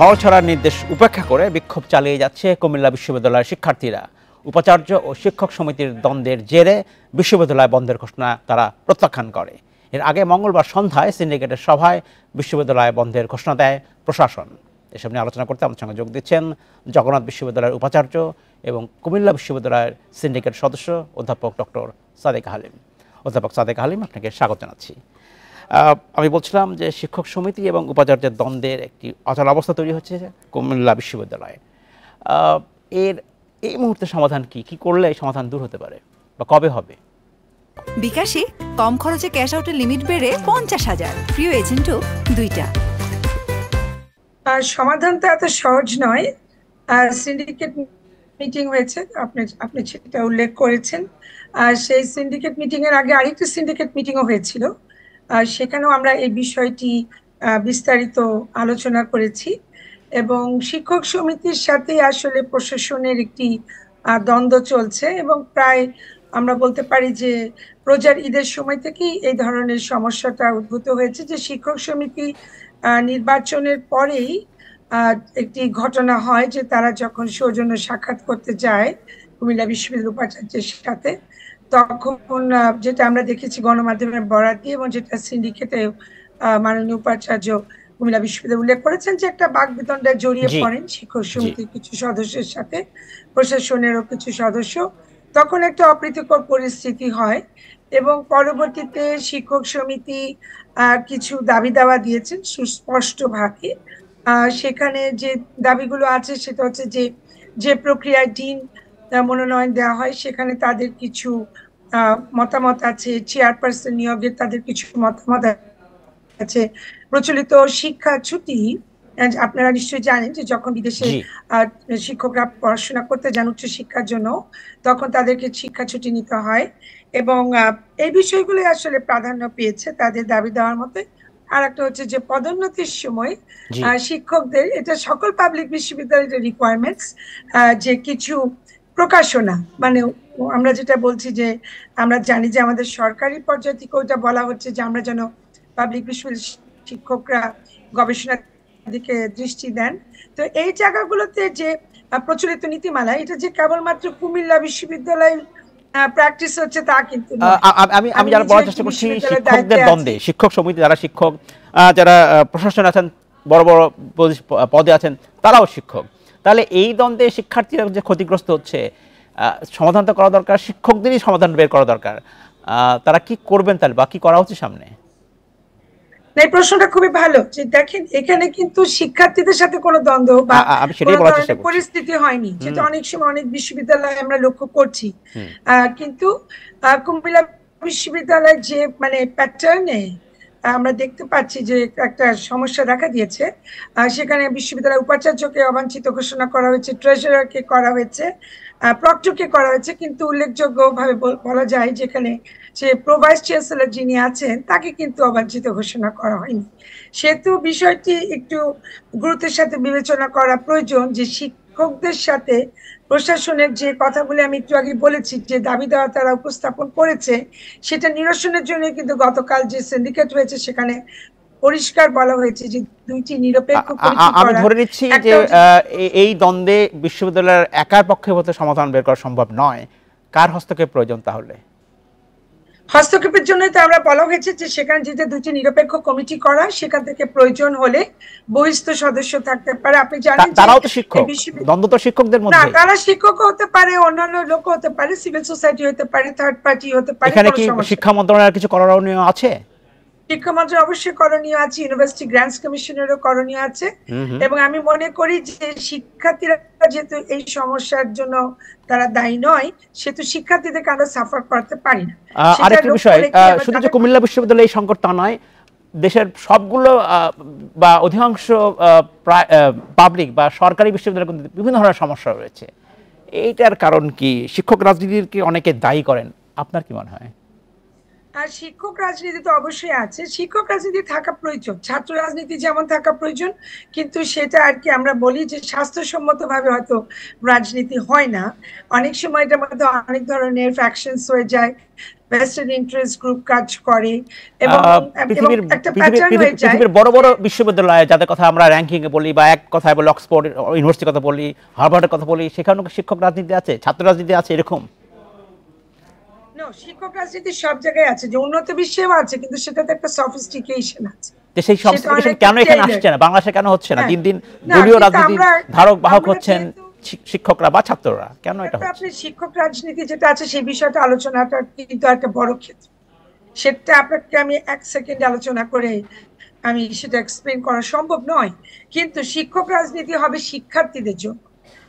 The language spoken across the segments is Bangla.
হল ছাড়ার নির্দেশ উপেক্ষা করে বিক্ষোভ চালিয়ে যাচ্ছে কুমিল্লা বিশ্ববিদ্যালয়ের শিক্ষার্থীরা। উপাচার্য ও শিক্ষক সমিতির দ্বন্দ্বের জেরে বিশ্ববিদ্যালয় বন্ধের ঘোষণা তারা প্রত্যাখ্যান করে। এর আগে মঙ্গলবার সন্ধ্যায় সিন্ডিকেটের সভায় বিশ্ববিদ্যালয় বন্ধের ঘোষণা দেয় প্রশাসন। এসব নিয়ে আলোচনা করতে আমার সঙ্গে যোগ দিচ্ছেন জগন্নাথ বিশ্ববিদ্যালয়ের উপাচার্য এবং কুমিল্লা বিশ্ববিদ্যালয়ের সিন্ডিকেট সদস্য অধ্যাপক ডক্টর সাদেক হালিম। অধ্যাপক সাদেক হালিম, আপনাকে স্বাগত জানাচ্ছি। আমি বলছিলাম যে শিক্ষক সমিতি এবং উপাচার্যের দ্বন্দ্বের একটি অচল অবস্থা তৈরি হচ্ছে কুমিল্লা বিশ্ববিদ্যালয়ে। এই মুহূর্তে সমাধান কি করলে এই সমাধান দূর হতে পারে বা কবে হবে? বিকাশে কম খরচে ক্যাশ আউটের লিমিট বেড়ে 50,000, প্রিয় এজেন্টও 2টা। সমাধান তো এত সহজ নয়। সিন্ডিকেট মিটিং হয়েছে, আপনি সেটা উল্লেখ করেছেন। আর সেই সিন্ডিকেট মিটিং এর আগে আরেকটি সিন্ডিকেট মিটিংও হয়েছিল। সেখানেও আমরা এই বিষয়টি বিস্তারিত আলোচনা করেছি এবং শিক্ষক সমিতির সাথে আসলে প্রশাসনের একটি দ্বন্দ্ব চলছে এবং প্রায় আমরা বলতে পারি যে রোজার ঈদের সময় থেকেই এই ধরনের সমস্যাটা উদ্ভূত হয়েছে যে শিক্ষক সমিতি নির্বাচনের পরেই একটি ঘটনা হয় যে তারা যখন সৌজন্য সাক্ষাৎ করতে যায় কুমিল্লা বিশ্ববিদ্যালয় উপাচার্যের সাথে, তখন যেটা আমরা দেখেছি গণমাধ্যমের বরাত দিয়ে এবং যেটা সিন্ডিকেটে মাননীয় উপাচার্য কুমিল্লা বিশ্ববিদ্যালয় উল্লেখ করেছেন যে একটা বাকবিতণ্ডায় জড়িয়ে পড়েন শিক্ষক সমিতির কিছু সদস্যের সাথে প্রশাসনেরও কিছু সদস্য। তখন একটা অপ্রীতিকর পরিস্থিতি হয় এবং পরবর্তীতে শিক্ষক সমিতি কিছু দাবি দাওয়া দিয়েছেন সুস্পষ্টভাবে। সেখানে যে দাবিগুলো আছে সেটা হচ্ছে যে প্রক্রিয়ায় ডিন মনোনয়ন দেওয়া হয় সেখানে তাদের কিছু মতামত আছে, চেয়ারপারসন নিয়োগের তাদের কিছু মতামত আছে। প্রচলিত শিক্ষা ছুটি, আপনারা নিশ্চয়ই জানেন যে যখন বিদেশে শিক্ষকরা পড়াশোনা করতে যান উচ্চ শিক্ষার জন্য তখন তাদেরকে শিক্ষা ছুটি নিতে হয় এবং এই বিষয়গুলো আসলে প্রাধান্য পেয়েছে তাদের দাবি দেওয়ার মধ্যে। আর একটা হচ্ছে যে পদোন্নতির সময় শিক্ষকদের, এটা সকল পাবলিক বিশ্ববিদ্যালয়ের রিকোয়ারমেন্টস, যে কিছু প্রকাশনা, মানে আমরা যেটা বলছি যে আমরা জানি যে আমাদের সরকারি পর্যায় থেকে ওটা বলা হচ্ছে যে আমরা যেন পাবলিক বিশ্ববিদ্যালয়ের শিক্ষকরা গবেষণার দিকে দৃষ্টি দেন। তো এই জায়গাগুলোতে যে প্রচলিত নীতিমালা, এটা যে কেবলমাত্র কুমিল্লা বিশ্ববিদ্যালয় প্র্যাকটিস হচ্ছে তা কিন্তু আমি যারা বলার চেষ্টা করছি শিক্ষকদের দ্বন্দ্বে, শিক্ষক সমিতি যারা শিক্ষক, যারা প্রশাসন আছেন, বড় বড় পদে আছেন, তারাও শিক্ষক। তাহলে এই দ্বন্দ্বে শিক্ষার্থীরা যে ক্ষতিগ্রস্ত হচ্ছে, সমাধান তো করা দরকার, শিক্ষকদেরই সমাধান বের করা দরকার। তারা কি করবেন তাহলে বা কি করা হচ্ছে সামনে? এই প্রশ্নটা খুবই ভালো যে দেখেন এখানে কিন্তু শিক্ষার্থীদের সাথে কোনো দ্বন্দ্ব বা পরিস্থিতি হয়নি, যেটা অনেক সময় অনেক বিশ্ববিদ্যালয়ে আমরা লক্ষ্য করছি। কিন্তু কুমিল্লা বিশ্ববিদ্যালয়ের যে মানে প্যাটার্নে আমরা দেখতে পাচ্ছি যে একটা সমস্যা দেখা দিয়েছে। সেখানে বিশ্ববিদ্যালয়ের উপাচার্যকে অবাঞ্ছিত ঘোষণা করা হয়েছে, ট্রেজারারকে করা হয়েছে, প্রক্টরকে করা হয়েছে, কিন্তু উল্লেখযোগ্যভাবে বলা যায় যেখানে যে প্রো ভাইস চ্যান্সেলর যিনি আছেন তাকে কিন্তু অবাঞ্ছিত ঘোষণা করা হয়নি। সেহেতু বিষয়টি একটু গুরুত্বের সাথে বিবেচনা করা প্রয়োজন যে শিক্ষকদের সাথে প্রশাসনের যে কথাগুলি আমি একটু আগে বলেছি যে দাবি দেওয়া তারা উপস্থাপন করেছে সেটা নিরসনের জন্য কিন্তু গতকাল যে সিন্ডিকেট হয়েছে সেখানে পরিষ্কার বলা হয়েছে যে দুইটি নিরপেক্ষ আমি ধরে নিচ্ছি যে এই দ্বন্দ্বে বিশ্ববিদ্যালয়ের একার পক্ষে হতে সমাধান বের করা সম্ভব নয়। কার হস্তক্ষেপ প্রয়োজন? তাহলে হস্তক্ষেপের জন্যই তো আমরা বলা হয়েছে যে সেখানে যেতে দুটি নিরপেক্ষ কমিটি করা, সেখান থেকে প্রয়োজন হলে বহিস্থ সদস্য থাকতে পারে। আপনি জানেন তারাও তো শিক্ষক, দ্বন্দ্ব তো শিক্ষকদের মধ্যে। না, তারা শিক্ষক হতে পারে, অন্যান্য লোক হতে পারে, সিভিল সোসাইটি হতে পারে, থার্ড পার্টি হতে পারে। এখানে কি শিক্ষা মন্ত্রণালয়ের কিছু করণীয় আছে? শিক্ষা মন্ত্রণালয়ের অবশ্যই করণীয় আছে, ইউনিভার্সিটি গ্রান্টস কমিশনেরও করণীয় আছে এবং আমি মনে করি যে শিক্ষার্থীরা যেহেতু এই সমস্যার জন্য তারা দায়ী নয়, সেহেতু শিক্ষার্থীদেরকে আমরা সাফার করতে পারি না। আরেকটা বিষয়, শুধু যে কুমিল্লা বিশ্ববিদ্যালয়ে এই সংকট তা নয়, দেশের সবগুলো বা অধিকাংশ পাবলিক বা সরকারি বিশ্ববিদ্যালয়ে বিভিন্ন ধরনের সমস্যা রয়েছে। এইটার কারণ কি? শিক্ষক রাজনীতিকে অনেকে দায়ী করেন, আপনার কি মনে হয়? আর শিক্ষক রাজনীতি তো অবশ্যই আছে, শিক্ষক রাজনীতি থাকা প্রয়োজন, ছাত্র রাজনীতি যেমন থাকা প্রয়োজন, কিন্তু সেটা আর কি আমরা বলি যে স্বাস্থ্যসম্মত ভাবে হয়তো রাজনীতি হয় না, অনেক সময় এটার মধ্যে অনেক ধরনের ফ্যাকশনস হয়ে যায়, ভেস্টেড ইন্টারেস্ট গ্রুপ কাজ করে এবং এবং একটা প্যাটার্ন হয়ে যায়। পৃথিবীর বড় বড় বিশ্ববিদ্যালয়ে যাদের কথা আমরা র্যাঙ্কিং এ বলি বা এক কথায় বলি অক্সফোর্ড ইউনিভার্সিটির কথা বলি, হার্ভার্ডের কথা বলি, সেখানেও শিক্ষক রাজনীতি আছে, ছাত্র রাজনীতি আছে এরকম? শিক্ষক রাজনীতি সব জায়গায় আছে, যে উন্নত বিশ্বেও আছে, কিন্তু সেটাতে একটা সফিস্টিকেশন আছে। সেই সফিস্টিকেশন কেন এখানে আসছে না, বাংলাদেশে কেন হচ্ছে না? দিন দিন না, দলীয় কিন্তু রাজনীতির ধারক বাহক হচ্ছেন শিক্ষকরা বা ছাত্ররা, কেন এটা হচ্ছে? আপনি শিক্ষক রাজনীতি যেটা আছে সেই বিষয়টা আলোচনাটা কিন্তু একটা বড় ক্ষেত্র, সেটা আপনাকে আমি এক সেকেন্ড আলোচনা করে আমি সেটা এক্সপ্লেন করা সম্ভব নয়। কিন্তু শিক্ষক রাজনীতি হবে শিক্ষার্থীদের জন্য,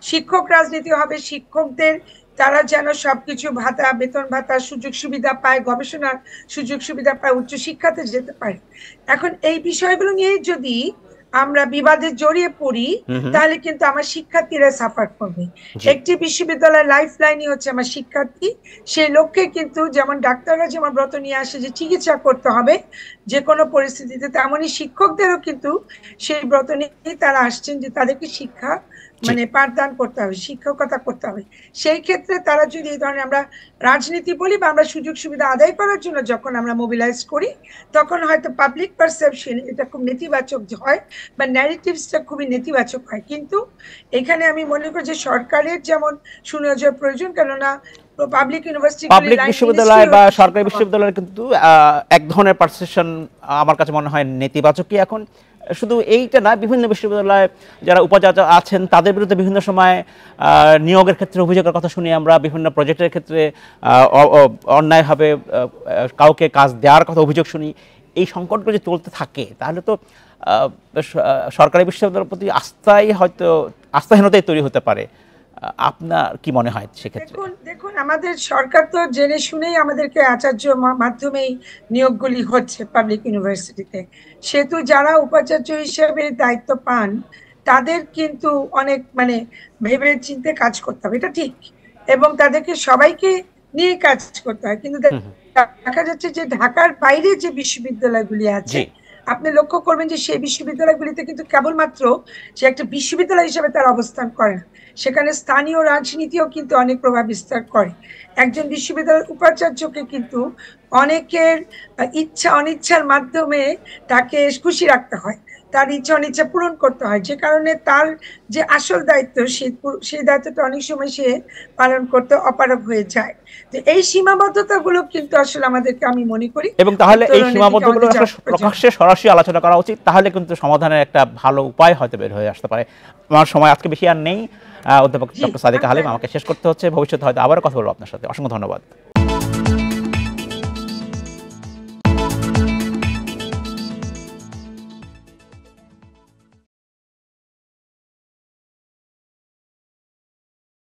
শিক্ষক রাজনীতি হবে শিক্ষকদের, তারা যেন সবকিছু ভাতা, বেতন ভাতা, সুযোগ সুবিধা পায়, গবেষণার সুযোগ সুবিধা পায়, উচ্চশিক্ষাতে যেতে পারে। এখন এই বিষয়গুলো নিয়ে যদি আমরা বিবাদে জড়িয়ে পড়ি তাহলে কিন্তু আমার শিক্ষার্থীরা সাফার করবে। একটি বিশ্ববিদ্যালয়ের লাইফ লাইনই হচ্ছে আমার শিক্ষার্থী, সেই লক্ষ্যে কিন্তু যেমন ডাক্তাররা যেমন ব্রত নিয়ে আসে যে চিকিৎসা করতে হবে যে কোনো পরিস্থিতিতে, তেমনই শিক্ষকদেরও কিন্তু সেই ব্রত নিয়ে তারা আসছেন যে তাদেরকে শিক্ষা মানে পাঠদান করতে হবে, শিক্ষকতা করতে হবে। সেই ক্ষেত্রে তারা যদি এই ধরনের আমরা রাজনীতি বলি বা আমরা সুযোগ সুবিধা আদায় করার জন্য যখন আমরা মোবিলাইজ করি, তখন হয়তো পাবলিক পারসেপশন এটা খুব নেতিবাচক হয় বা ন্যারেটিভসটা খুবই নেতিবাচক হয়। কিন্তু এখানে আমি মনে করি যে সরকারের যেমন সুনজর প্রয়োজন, কেননা পাবলিক ইউনিভার্সিটি, পাবলিক বিশ্ববিদ্যালয় বা সরকারি বিশ্ববিদ্যালয় কিন্তু এক ধরনের পারসেপশন আমার কাছে মনে হয় নেতিবাচকই এখন। শুধু এইটা না, বিভিন্ন বিশ্ববিদ্যালয়ে যারা উপাচার্য আছেন তাদের বিরুদ্ধে বিভিন্ন সময় নিয়োগের ক্ষেত্রে অভিযোগের কথা শুনি আমরা, বিভিন্ন প্রজেক্টের ক্ষেত্রে অন্যায়ভাবে কাউকে কাজ দেওয়ার কথা অভিযোগ শুনি। এই সংকটগুলো যদি চলতে থাকে তাহলে তো সরকারি বিশ্ববিদ্যালয়ের প্রতি আস্থাহীনতাই তৈরি হতে পারে। আপনার কি মনে হয় সেক্ষেত্রে? দেখুন আমাদের সরকার তো জেনে শুনেই আমাদেরকে আচার্য মাধ্যমেই নিয়োগগুলি হচ্ছে পাবলিক ইউনিভার্সিটিতে, সেহেতু যারা উপাচার্য হিসেবে দায়িত্ব পান তাদের কিন্তু অনেক মানে ভেবে চিন্তে কাজ করতে হবে, এটা ঠিক, এবং তাদেরকে সবাইকে নিয়ে কাজ করতে হয়। কিন্তু দেখা যাচ্ছে যে ঢাকার বাইরে যে বিশ্ববিদ্যালয়গুলি আছে আপনি লক্ষ্য করবেন যে সেই বিশ্ববিদ্যালয়গুলিতে কিন্তু কেবলমাত্র যে একটা বিশ্ববিদ্যালয় হিসেবে তার অবস্থান করে না, সেখানে স্থানীয় রাজনীতিও কিন্তু অনেক প্রভাব বিস্তার করে। একজন বিশ্ববিদ্যালয়ের উপাচার্যকে কিন্তু অনেকের ইচ্ছা অনিচ্ছার মাধ্যমে তাকে খুশি রাখতে হয়, তার ইচ্ছা অনিচ্ছা পূরণ করতে হয়, যে কারণে তার যে আসল দায়িত্ব সেই দায়িত্বটা অনেক সময় সে পালন করতে অপারগ হয়ে যায়। তো এই সীমাবদ্ধতাগুলো কিন্তু আসলে আমাদেরকে আমি মনে করি, এবং তাহলে এই সীমাবদ্ধতাগুলো প্রকাশ্যে সরাসরি আলোচনা করা উচিত, তাহলে কিন্তু সমাধানের একটা ভালো উপায় হয়তো বের হয়ে আসতে পারে। আমার সময় আজকে বেশি আর নেই। অধ্যাপক ডক্টর সাদিকা হালিম, আমাকে শেষ করতে হচ্ছে, ভবিষ্যতে হয়তো আবারও কথা বলবো আপনার সাথে। অসংখ্য ধন্যবাদ।